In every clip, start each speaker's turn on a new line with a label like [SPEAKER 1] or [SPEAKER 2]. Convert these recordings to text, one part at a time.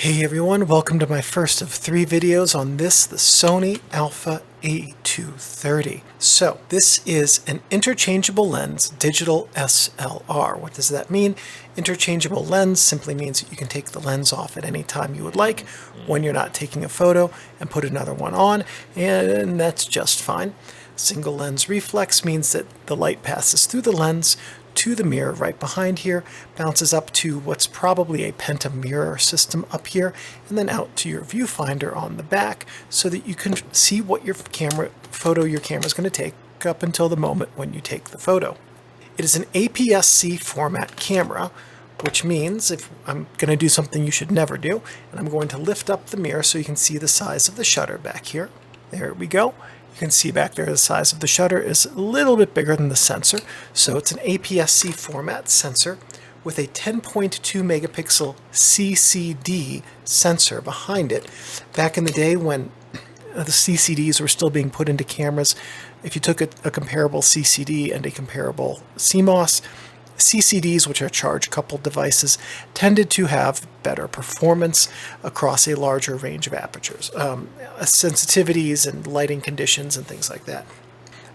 [SPEAKER 1] Hey everyone, welcome to my first of 3 videos on the Sony Alpha A230. So this is an interchangeable lens digital SLR. What does that mean? Interchangeable lens simply means that you can take the lens off at any time you would like when you're not taking a photo and put another one on, and that's just fine. Single lens reflex means that the light passes through the lens to the mirror right behind here, bounces up to what's probably a pentamirror system up here, and then out to your viewfinder on the back so that you can see what your photo your camera is going to take up until the moment when you take the photo. It is an APS-C format camera, which means if I'm going to do something you should never do, and I'm going to lift up the mirror so you can see the size of the shutter back here. There we go. You can see back there the size of the shutter is a little bit bigger than the sensor. So it's an APS-C format sensor with a 10.2 megapixel CCD sensor behind it. Back in the day when the CCDs were still being put into cameras, if you took a comparable CCD and a comparable CMOS, CCDs, which are charge-coupled devices, tended to have better performance across a larger range of apertures, sensitivities and lighting conditions and things like that.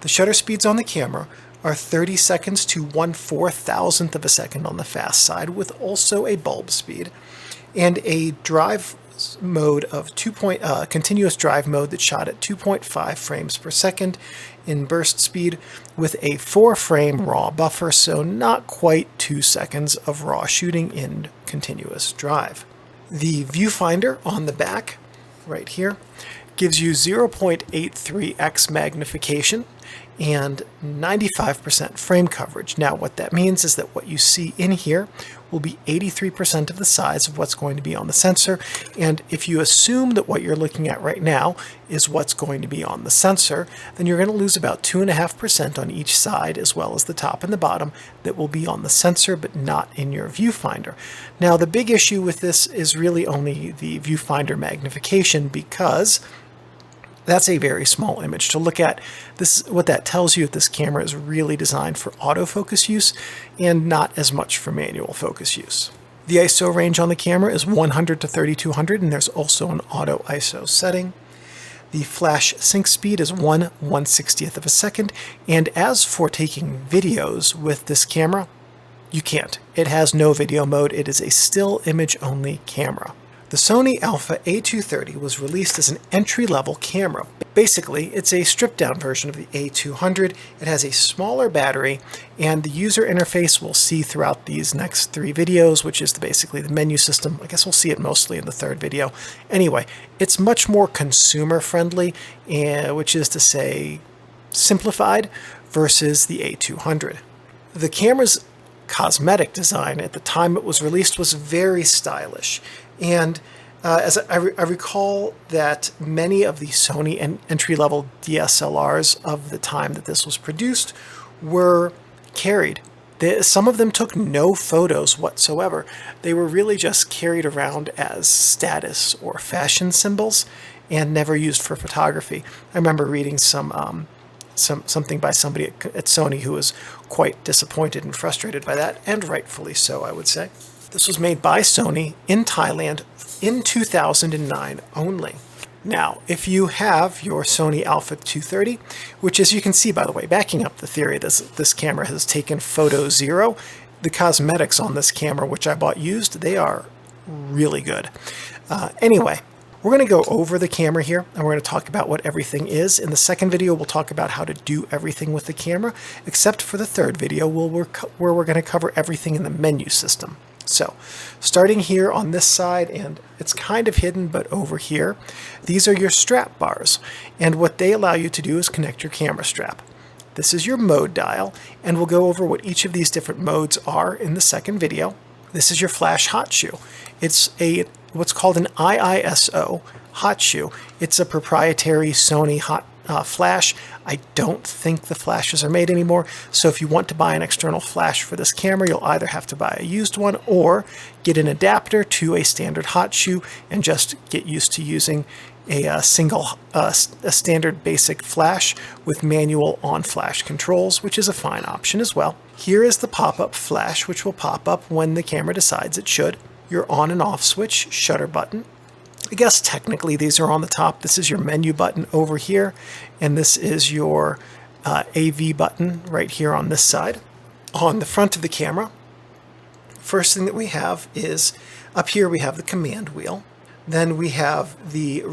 [SPEAKER 1] The shutter speeds on the camera are 30 seconds to 1/4000th of a second on the fast side, with also a bulb speed, and a drive mode of continuous drive mode that's shot at 2.5 frames per second in burst speed with a 4-frame raw buffer, so not quite 2 seconds of raw shooting in continuous drive. The viewfinder on the back right here gives you 0.83x magnification and 95% frame coverage. Now what that means is that what you see in here will be 83% of the size of what's going to be on the sensor, and if you assume that what you're looking at right now is what's going to be on the sensor, then you're going to lose about 2.5% on each side, as well as the top and the bottom, that will be on the sensor but not in your viewfinder. Now the big issue with this is really only the viewfinder magnification, because that's a very small image to look at. What that tells you, that this camera is really designed for autofocus use and not as much for manual focus use. The ISO range on the camera is 100 to 3200, and there's also an auto ISO setting. The flash sync speed is 1/160th of a second, and as for taking videos with this camera, you can't. It has no video mode. It is a still image only camera. The Sony Alpha A230 was released as an entry-level camera. Basically, it's a stripped-down version of the A200. It has a smaller battery, and the user interface we'll see throughout these next 3 videos, which is basically the menu system. I guess we'll see it mostly in the 3rd video. Anyway, it's much more consumer-friendly, which is to say simplified, versus the A200. The camera's cosmetic design at the time it was released was very stylish, and as I recall that many of the Sony entry-level DSLRs of the time that this was produced were carried. Some of them took no photos whatsoever. They were really just carried around as status or fashion symbols and never used for photography. I remember reading something by somebody at Sony who was quite disappointed and frustrated by that, and rightfully so, I would say. This was made by Sony in Thailand in 2009 only. Now, if you have your Sony Alpha 230, which, as you can see, by the way, backing up the theory, this camera has taken photo 0. The cosmetics on this camera, which I bought used, they are really good. Anyway, we're going to go over the camera here, and we're going to talk about what everything is. In the 2nd video, we'll talk about how to do everything with the camera, except for the 3rd video, where we're going to cover everything in the menu system. So, starting here on this side, and it's kind of hidden, but over here, these are your strap bars, and what they allow you to do is connect your camera strap. This is your mode dial, and we'll go over what each of these different modes are in the 2nd video. This is your flash hot shoe. It's what's called an IISO hot shoe. It's a proprietary Sony hot flash. I don't think the flashes are made anymore, so if you want to buy an external flash for this camera, you'll either have to buy a used one or get an adapter to a standard hot shoe and just get used to using a standard basic flash with manual on flash controls, which is a fine option as well. Here is the pop-up flash, which will pop up when the camera decides it should. your on and off switch, shutter button. I guess technically these are on the top. This is your menu button over here, and this is your AV button right here on this side. On the front of the camera, first thing that we have is up here we have the command wheel. Then we have the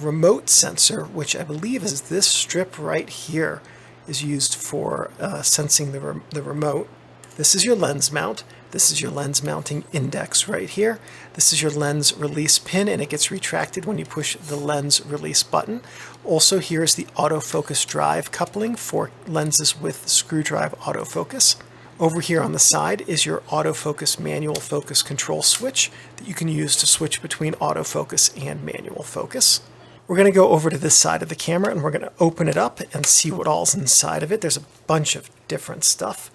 [SPEAKER 1] remote sensor, which I believe is this strip right here, is used for sensing the remote. This is your lens mount. This is your lens mounting index right here. This is your lens release pin, and it gets retracted when you push the lens release button. Also, here's the autofocus drive coupling for lenses with screw drive autofocus. Over here on the side is your autofocus manual focus control switch that you can use to switch between autofocus and manual focus. We're going to go over to this side of the camera and we're going to open it up and see what all's inside of it. There's a bunch of different stuff.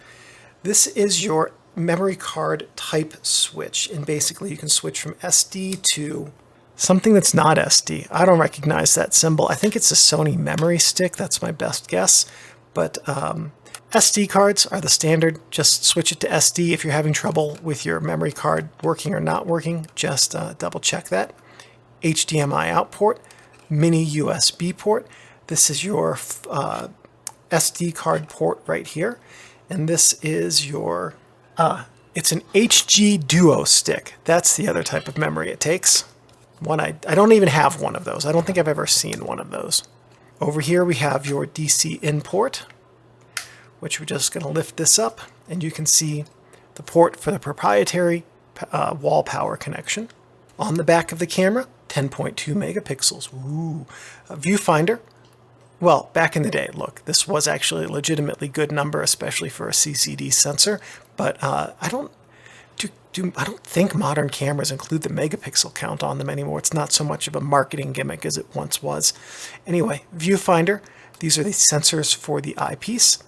[SPEAKER 1] This is your memory card type switch, and basically you can switch from SD to something that's not SD. I don't recognize that symbol. I think it's a Sony memory stick. That's my best guess. But SD cards are the standard. Just switch it to SD. If you're having trouble with your memory card working or not working, just double check that. HDMI out port, mini USB port. This is your SD card port right here. And this is your, it's an HG Duo stick. That's the other type of memory it takes. I don't even have one of those. I don't think I've ever seen one of those. Over here we have your DC in port, which we're just going to lift this up, and you can see the port for the proprietary wall power connection. On the back of the camera, 10.2 megapixels. Ooh. A viewfinder. Well, back in the day, look, this was actually a legitimately good number, especially for a CCD sensor, but I don't think modern cameras include the megapixel count on them anymore. It's not so much of a marketing gimmick as it once was. Anyway, viewfinder. These are the sensors for the eyepiece.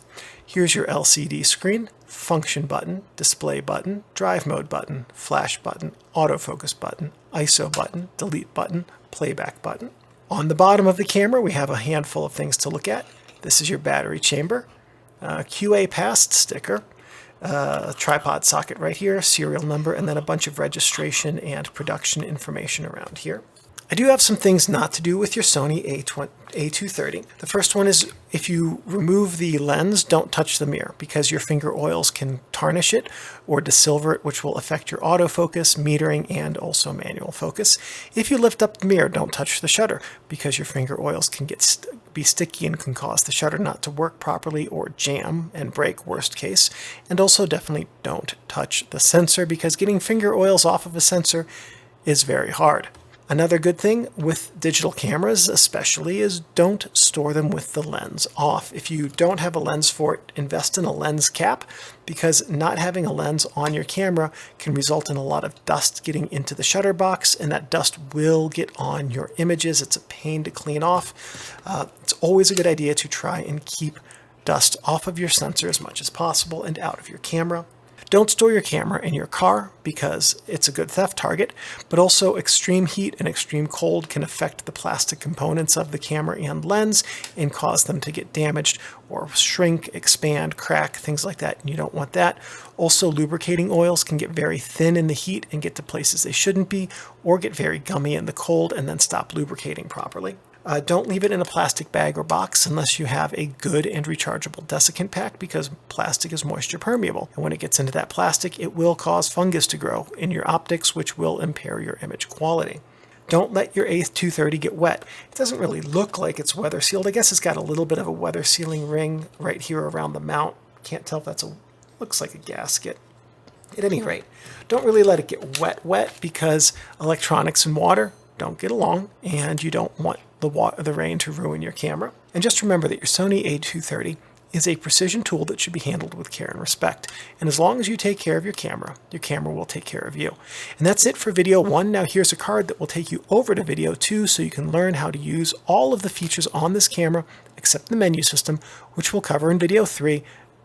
[SPEAKER 1] Here's your LCD screen, function button, display button, drive mode button, flash button, autofocus button, ISO button, delete button, playback button. On the bottom of the camera, we have a handful of things to look at. This is your battery chamber, QA passed sticker, a tripod socket right here, serial number, and then a bunch of registration and production information around here. I do have some things not to do with your Sony A230. The first one is if you remove the lens, don't touch the mirror because your finger oils can tarnish it or desilver it, which will affect your autofocus, metering, and also manual focus. If you lift up the mirror, don't touch the shutter because your finger oils can be sticky and can cause the shutter not to work properly or jam and break, worst case. And also definitely don't touch the sensor because getting finger oils off of a sensor is very hard. Another good thing with digital cameras especially is don't store them with the lens off. If you don't have a lens for it, invest in a lens cap because not having a lens on your camera can result in a lot of dust getting into the shutter box, and that dust will get on your images. It's a pain to clean off. It's always a good idea to try and keep dust off of your sensor as much as possible and out of your camera. Don't store your camera in your car because it's a good theft target, but also extreme heat and extreme cold can affect the plastic components of the camera and lens and cause them to get damaged or shrink, expand, crack, things like that, and you don't want that. Also, lubricating oils can get very thin in the heat and get to places they shouldn't be, or get very gummy in the cold and then stop lubricating properly. Don't leave it in a plastic bag or box unless you have a good and rechargeable desiccant pack because plastic is moisture permeable. And when it gets into that plastic, it will cause fungus to grow in your optics, which will impair your image quality. Don't let your A230 get wet. It doesn't really look like it's weather sealed. I guess it's got a little bit of a weather sealing ring right here around the mount. Can't tell if that's looks like a gasket. At any rate, don't really let it get wet because electronics and water don't get along, and you don't want the rain to ruin your camera. And just remember that your Sony A230 is a precision tool that should be handled with care and respect. And as long as you take care of your camera will take care of you. And that's it for video 1. Now here's a card that will take you over to video 2 so you can learn how to use all of the features on this camera except the menu system, which we'll cover in video 3